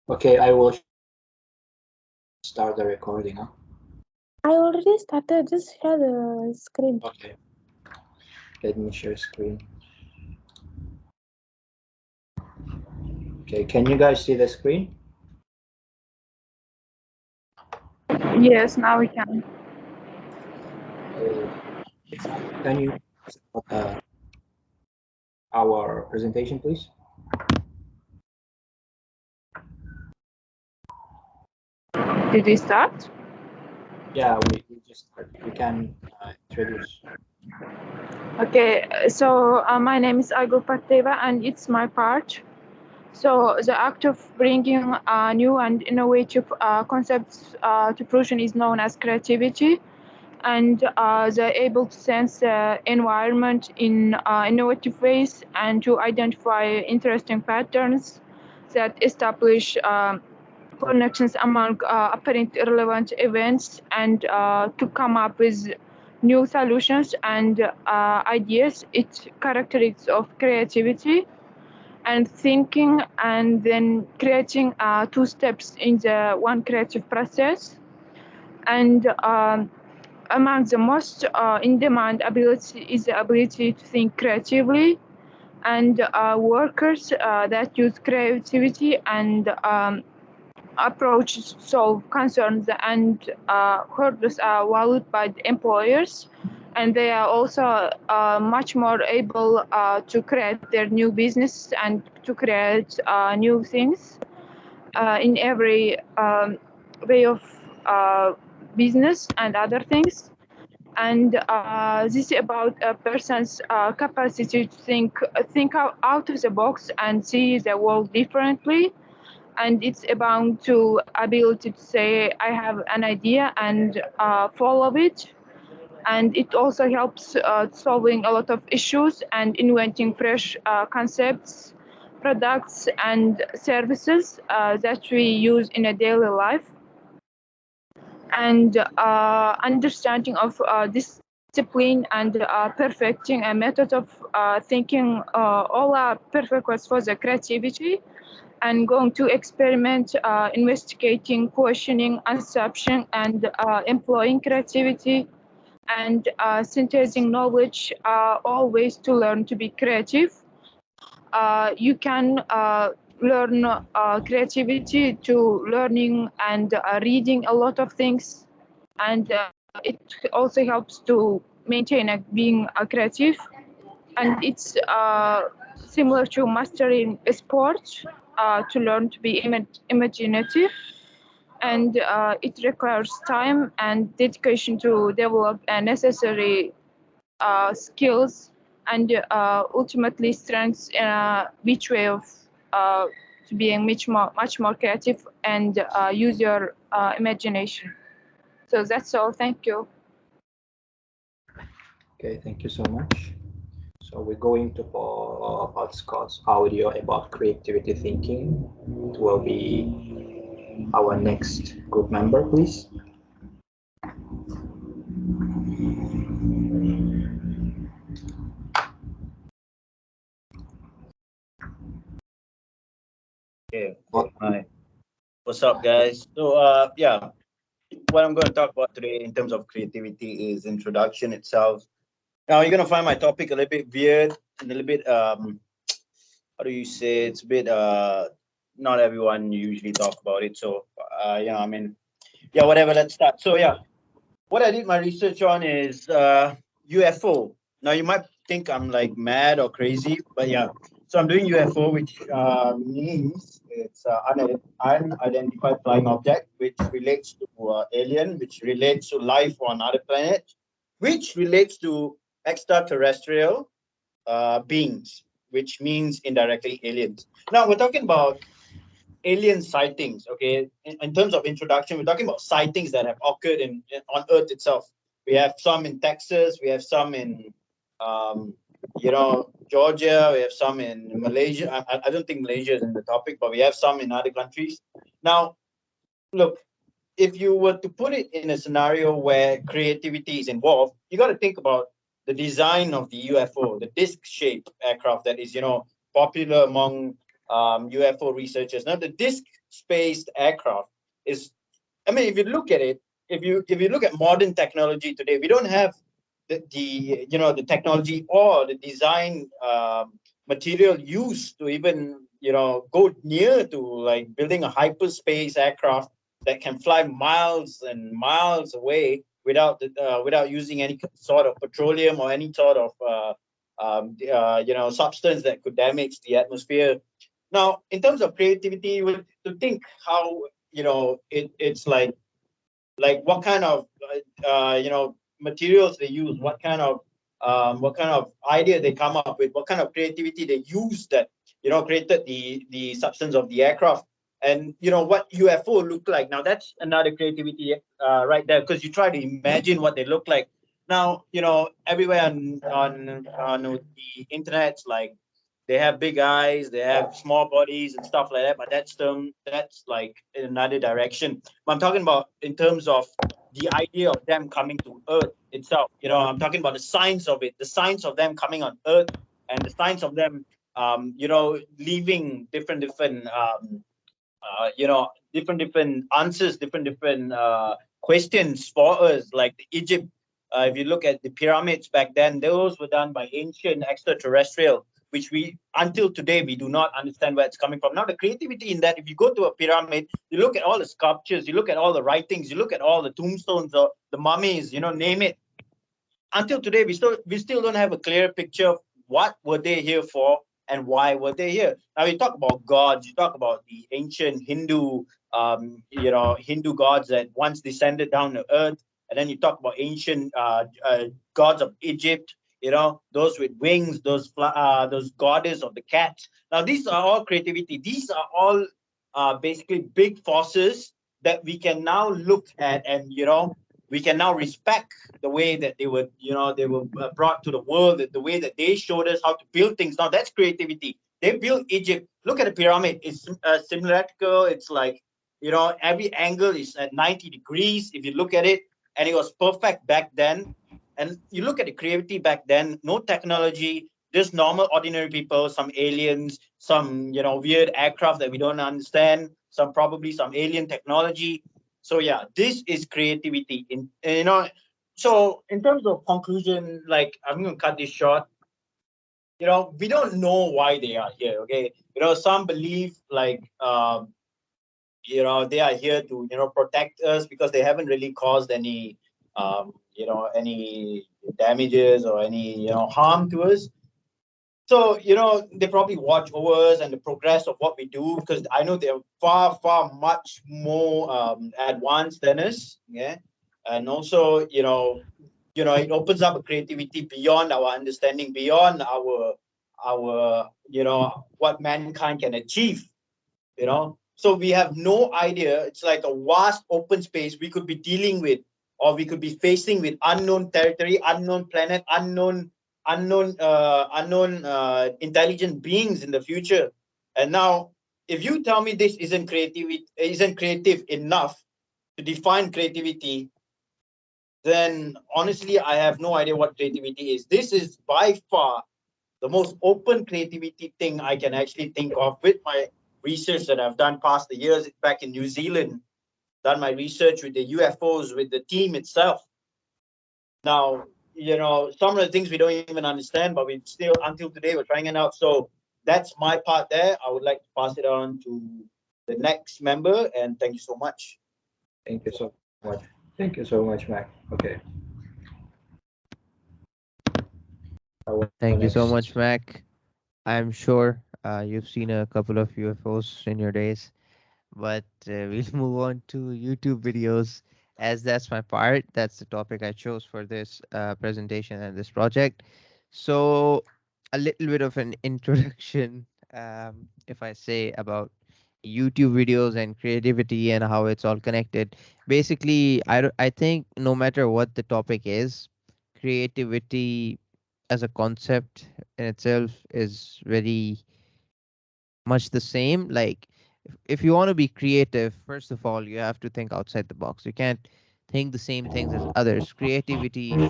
Okay, I will start the recording. Huh? I already started. Just share the screen. Okay, let me share screen. Okay, can you guys see the screen? Yes, now we can. Uh, can you uh, our presentation, please? Did we start? Yeah, we just start. You can introduce. Okay, so my name is Aigul Pateva and it's my part. So the act of bringing new and innovative concepts to fruition is known as creativity, and they're able to sense the environment in innovative ways and to identify interesting patterns that establish connections among apparent irrelevant events and to come up with new solutions and ideas. It's characteristics of creativity and thinking and then creating two steps in the one creative process. And among the most in-demand ability is the ability to think creatively, and workers that use creativity and approach solve concerns and hurdles are valued by the employers, and they are also much more able to create their new business and to create new things in every way of uh, business and other things. And this is about a person's capacity to think out of the box and see the world differently, and it's about to ability to say I have an idea and follow it, and it also helps solving a lot of issues and inventing fresh concepts, products and services that we use in a daily life, and understanding of discipline and perfecting a method of thinking all are prerequisites for the creativity, and going to experiment, investigating, questioning, assumption, and employing creativity, and synthesizing knowledge are all ways to learn to be creative. You can learn creativity to learning and reading a lot of things, and it also helps to maintain being creative, and it's similar to mastering a sport to learn to be imaginative, and it requires time and dedication to develop necessary skills and ultimately strengths in which way of uh, to being much more creative and use your imagination. So that's all. Thank you. Okay, thank you so much. So we're going to podcast audio about creativity thinking. It will be our next group member, please. Okay. Hi. What's up, guys? So, yeah, what I'm going to talk about today in terms of creativity is introduction itself. Now, you're going to find my topic a little bit weird, a little bit, how do you say, it's a bit, not everyone usually talk about it. So, I mean, yeah, whatever, let's start. So, yeah, what I did my research on is UFO. Now, you might think I'm like mad or crazy, but yeah. So I'm doing UFO, which means it's unidentified flying object, which relates to alien, which relates to life on other planets, which relates to extraterrestrial beings, which means indirectly aliens. Now we're talking about alien sightings. Okay, in terms of introduction, we're talking about sightings that have occurred on Earth itself. We have some in Texas, we have some in Georgia, we have some in Malaysia. I don't think Malaysia is in the topic, but we have some in other countries. Now, look, if you were to put it in a scenario where creativity is involved, you got to think about the design of the UFO, the disc-shaped aircraft that is, popular among UFO researchers. Now, the disk-spaced aircraft is, I mean, if you look at it, if you look at modern technology today, we don't have the technology or the design material used to even go near to like building a hyperspace aircraft that can fly miles and miles away without using any sort of petroleum or any sort of substance that could damage the atmosphere. Now, in terms of creativity, you would to think how it's like what kind of materials they use, what kind of idea they come up with, what kind of creativity they use that created the substance of the aircraft, and what UFO look like. Now that's another creativity right there, because you try to imagine what they look like. Now everywhere on the internet, like they have big eyes, they have small bodies and stuff like that, but that's like in another direction. But I'm talking about in terms of the idea of them coming to Earth itself. I'm talking about the science of it, the science of them coming on Earth, and the science of them, leaving different answers, different questions for us, like the Egypt. If you look at the pyramids back then, those were done by ancient extraterrestrial, which we until today we do not understand where it's coming from. Now the creativity in that, if you go to a pyramid, you look at all the sculptures, you look at all the writings, you look at all the tombstones or the mummies, name it. Until today, we still don't have a clear picture of what were they here for and why were they here. Now you talk about gods, you talk about the ancient Hindu gods that once descended down to earth, and then you talk about ancient gods of Egypt. Those with wings, those goddess of the cats. Now these are all creativity. These are all basically big forces that we can now look at, and we can now respect the way that they were brought to the world, the way that they showed us how to build things. Now that's creativity. They built Egypt. Look at the pyramid. It's symmetrical. It's like every angle is at 90 degrees if you look at it, and it was perfect back then. And you look at the creativity back then, no technology, just normal ordinary people, some aliens, some weird aircraft that we don't understand, probably some alien technology. So yeah, this is creativity so in terms of conclusion, like I'm going to cut this short. We don't know why they are here. Okay, some believe like they are here to protect us because they haven't really caused any damages or any harm to us. So they probably watch over us and the progress of what we do, because I know they're far much more advanced than us. Yeah. And also it opens up a creativity beyond our understanding, beyond our what mankind can achieve. So we have no idea. It's like a vast open space we could be dealing with, or we could be facing with unknown territory, unknown planet, unknown intelligent beings in the future. And now if you tell me this isn't creative enough to define creativity, then honestly I have no idea what creativity is. This is by far the most open creativity thing I can actually think of, with my research that I've done past the years back in New Zealand, done my research with the UFOs, with the team itself. Now, some of the things we don't even understand, but we still, until today, we're trying it out. So that's my part there. I would like to pass it on to the next member, and thank you so much. Thank you so much. Thank you so much, Mac. Okay. Our Thank you so next. much, Mac. I'm sure you've seen a couple of UFOs in your days, but we'll move on to YouTube videos, as that's my part. That's the topic I chose for this presentation and this project. So, a little bit of an introduction, if I say, about YouTube videos and creativity and how it's all connected. Basically, I think no matter what the topic is, creativity as a concept in itself is very much the same. Like, if you want to be creative, first of all, you have to think outside the box. You can't think the same things as others. Creativity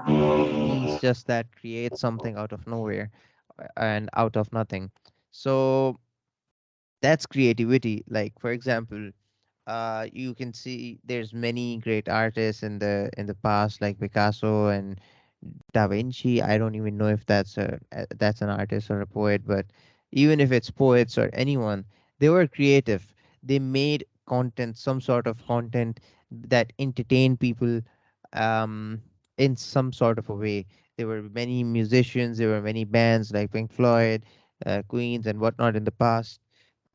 means just that create something out of nowhere and out of nothing. So That's creativity. Like for example, you can see there's many great artists in the past, like Picasso and Da Vinci. I don't even know if that's an artist or a poet, but even if it's poets or anyone, they were creative. They made content, some sort of content that entertained people, um, in some sort of a way. There were many musicians, there were many bands like Pink Floyd, Queens, and whatnot in the past,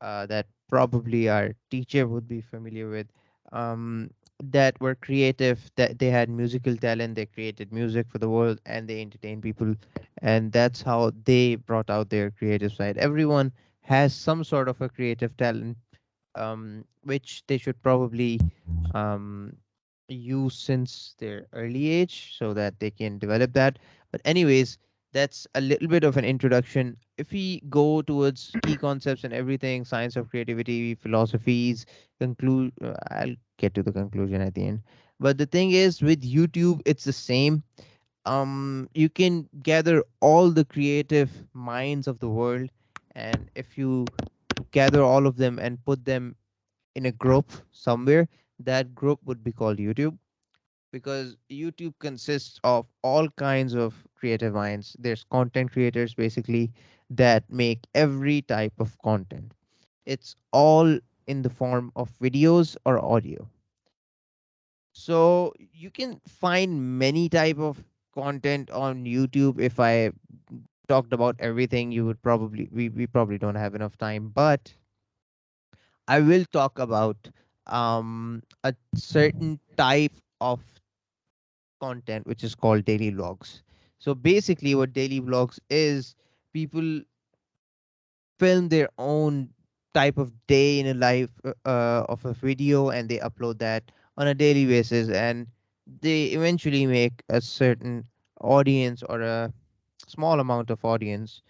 that probably our teacher would be familiar with, um, that were creative, that they had musical talent, they created music for the world, and they entertained people. And that's how they brought out their creative side. Everyone has some sort of a creative talent, which they should probably um, use since their early age so that they can develop that. But, anyways, that's a little bit of an introduction. If we go towards key concepts and everything, science of creativity, philosophies, I'll get to the conclusion at the end. But the thing is, with YouTube, it's the same. You can gather all the creative minds of the world, and if you gather all of them and put them in a group somewhere, that group would be called YouTube, because YouTube consists of all kinds of creative minds. There's content creators basically that make every type of content. It's all in the form of videos or audio. So you can find many type of content on YouTube. If I talked about everything, you would probably we probably don't have enough time, but I will talk about a certain type of content which is called daily vlogs. So basically, what daily vlogs is, people film their own type of day in a life, of a video, and they upload that on a daily basis, and they eventually make a certain audience or a small amount of audience,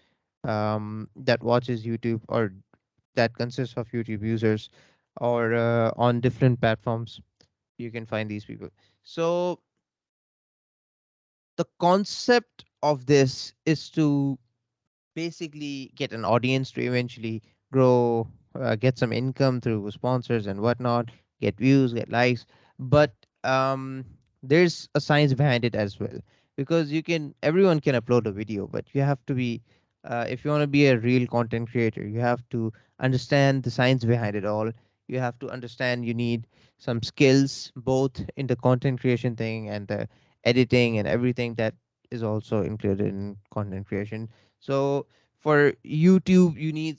that watches YouTube, or that consists of YouTube users, or on different platforms you can find these people. So the concept of this is to basically get an audience to eventually grow, get some income through sponsors and whatnot, get views, get likes. But there's a science behind it as well, because everyone can upload a video, but you have to be, if you want to be a real content creator, you have to understand the science behind it all. You have to understand you need some skills, both in the content creation thing and the editing and everything that is also included in content creation. So for YouTube, you need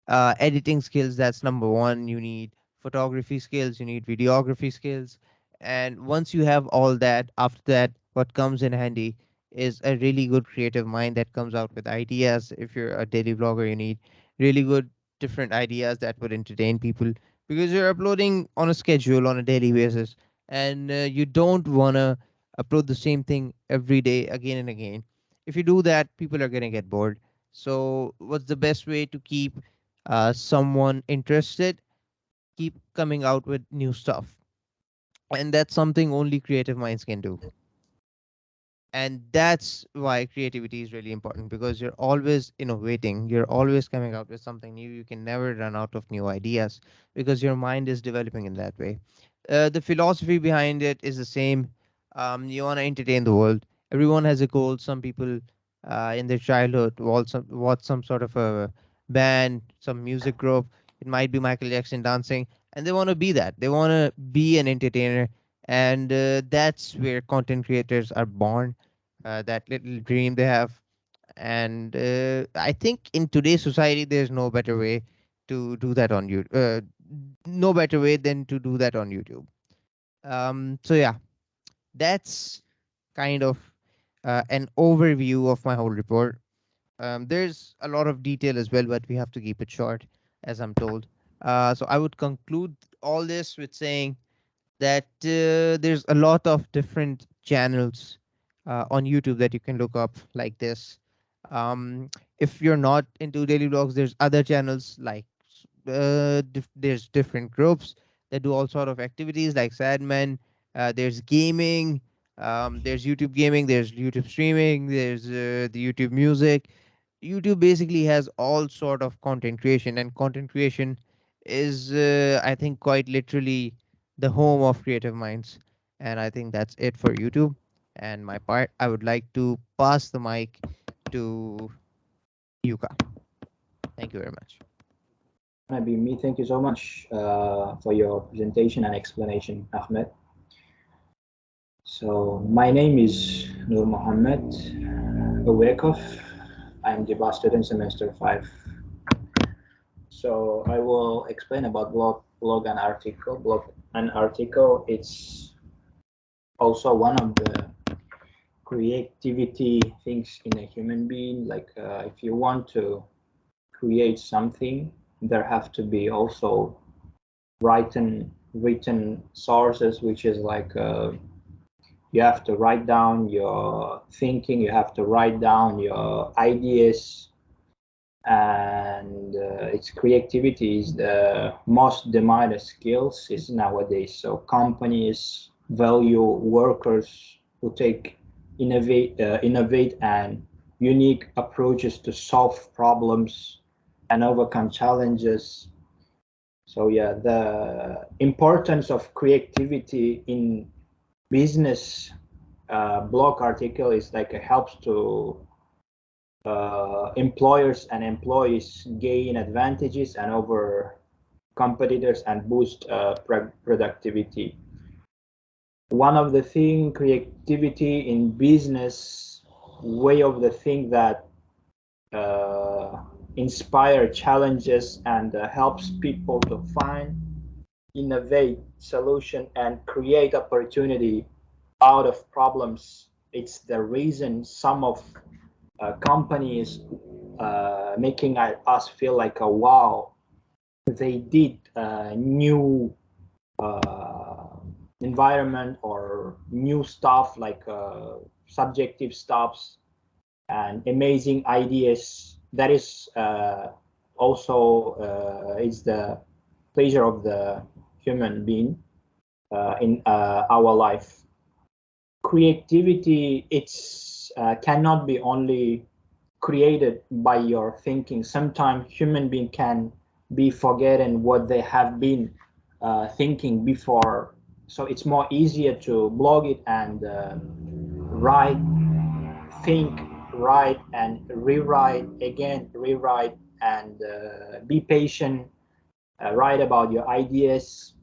editing skills. That's number one. You need photography skills. You need videography skills. And once you have all that, after that, what comes in handy is a really good creative mind that comes out with ideas. If you're a daily vlogger, you need really good different ideas that would entertain people, because you're uploading on a schedule on a daily basis, and you don't want to upload the same thing every day again and again. If you do that, people are going to get bored. So, what's the best way to keep someone interested? Keep coming out with new stuff. And that's something only creative minds can do. And that's why creativity is really important, because you're always innovating, you're always coming out with something new. You can never run out of new ideas, because your mind is developing in that way. The philosophy behind it is the same. You want to entertain the world. Everyone has a goal. Some people, in their childhood, watch some sort of a band, some music group. It might be Michael Jackson dancing, and they want to be that. They want to be an entertainer, and that's where content creators are born, that little dream they have. And I think in today's society, there's no better way to do that on you. No better way than to do that on YouTube. So yeah, that's kind of an overview of my whole report. There's a lot of detail as well, but we have to keep it short, as I'm told. So I would conclude all this with saying that there's a lot of different channels on YouTube that you can look up like this. If you're not into daily vlogs, there's other channels like there's different groups that do all sort of activities like Sadman. There's gaming. There's YouTube gaming. There's YouTube streaming. There's the YouTube music. YouTube basically has all sort of content creation, and content creation is, I think, quite literally the home of creative minds. And I think that's it for YouTube. And my part, I would like to pass the mic to Yuka. Thank you very much. Maybe me. Thank you so much for your presentation and explanation, Ahmed. So my name is Nur Mohammed Uwekov. I'm the bar student semester 5. So I will explain about blog and article. Blog and article, it's also one of the creativity things in a human being. Like if you want to create something, there have to be also written sources, which is like you have to write down your thinking, you have to write down your ideas, and its creativity is the most demanded skills is nowadays. So companies value workers who take innovate and unique approaches to solve problems and overcome challenges. So yeah, the importance of creativity in business blog article is like it helps to employers and employees gain advantages and over competitors and boost productivity. One of the thing creativity in business way of the thing that inspire challenges and helps people to find innovate solution and create opportunity out of problems. It's the reason some of companies making us feel like a wow, they did new uh, environment or new stuff like subjective stuffs and amazing ideas. That is also is the pleasure of the human being in our life. Creativity, it's cannot be only created by your thinking. Sometimes human being can be forgetting what they have been thinking before. So it's more easier to blog it and write, think, write, and rewrite again, rewrite, and be patient. Write about your ideas,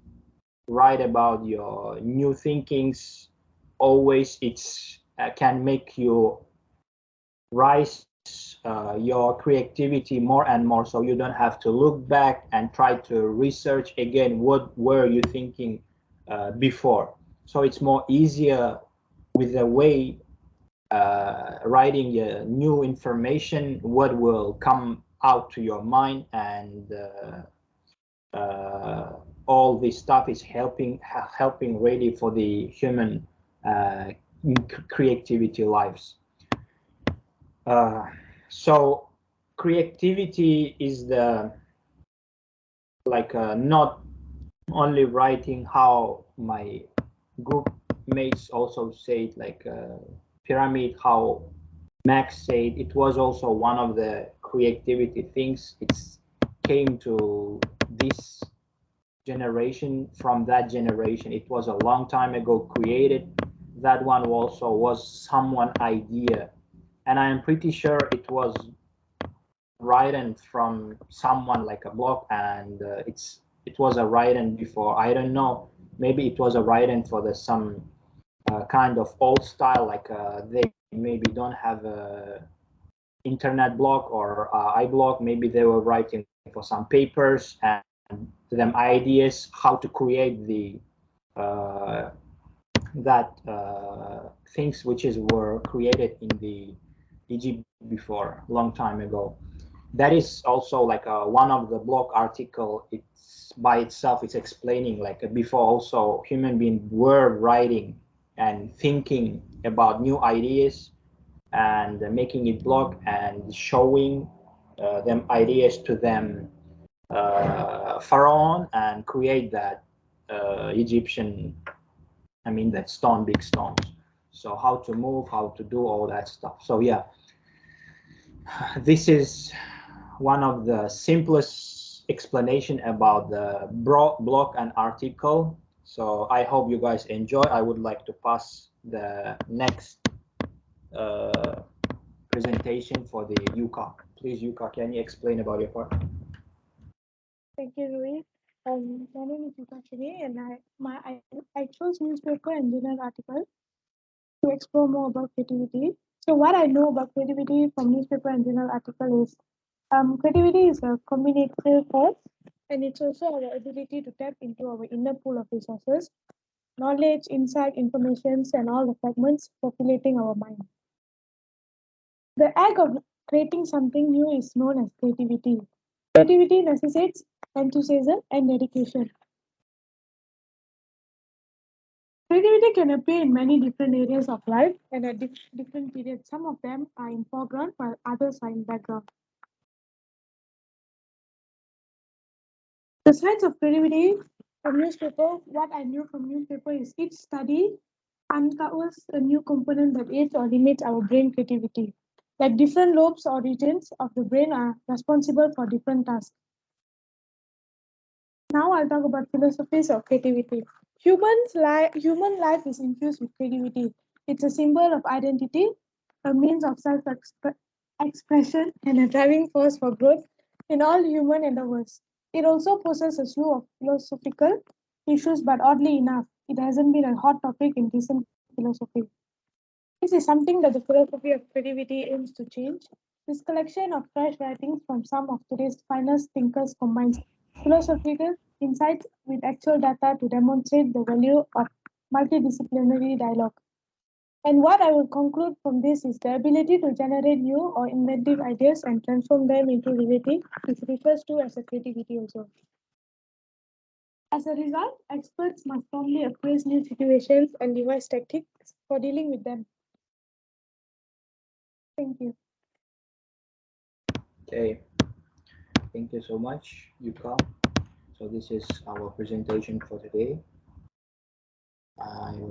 write about your new thinkings. Always, it's can make you rise your creativity more and more, so you don't have to look back and try to research again what were you thinking before. So it's more easier with the way writing new information, what will come out to your mind, and all this stuff is helping really for the human uh, creativity lives. So creativity is the like not only writing how my group mates also said, like pyramid, how Max said, it was also one of the creativity things. It's came to this generation from that generation. It was a long time ago created. That one also was someone idea, and I am pretty sure it was written from someone like a blog, and it was a written before. I don't know. Maybe it was a written for the some kind of old style, like they maybe don't have a internet blog or iBlog. Maybe they were writing for some papers and them ideas how to create the uh, that things which is were created in the Egypt before long time ago. That is also like one of the blog article. It's by itself. It's explaining like before also human beings were writing and thinking about new ideas and making it blog and showing them ideas to them pharaoh and create that Egyptian, I mean that stone, big stones. So how to move, how to do all that stuff. So yeah, This is one of the simplest explanation about the blog and article. So I hope you guys enjoy. I would like to pass the next uh, presentation for the Yuka. Please, Yuka, can you explain about your part? Thank you, Louis. My name is Yuka Chini, and I chose newspaper and journal article to explore more about creativity. So what I know about creativity from newspaper and journal article is creativity is a combinatorial force, and it's also our ability to tap into our inner pool of resources, knowledge, insight, informations, and all the fragments populating our mind. The act of creating something new is known as creativity. Creativity necessitates enthusiasm and dedication. Creativity can appear in many different areas of life and at different periods. Some of them are in foreground while others are in background. The sides of creativity from newspaper, what I knew from newspaper is each study uncovers a new component that aids or limits our brain creativity. Like different lobes or regions of the brain are responsible for different tasks. Now I'll talk about philosophies of creativity. Human life is infused with creativity. It's a symbol of identity, a means of expression, and a driving force for growth in all human endeavors. It also poses a slew of philosophical issues, but oddly enough, it hasn't been a hot topic in recent philosophy. This is something that the philosophy of creativity aims to change. This collection of fresh writings from some of today's finest thinkers combines philosophical insights with actual data to demonstrate the value of multidisciplinary dialogue. And what I will conclude from this is the ability to generate new or inventive ideas and transform them into reality is refers to as a creativity also. As a result, experts must firmly appraise new situations and devise tactics for dealing with them. Thank you. Okay, thank you so much, Yuka. So this is our presentation for today. I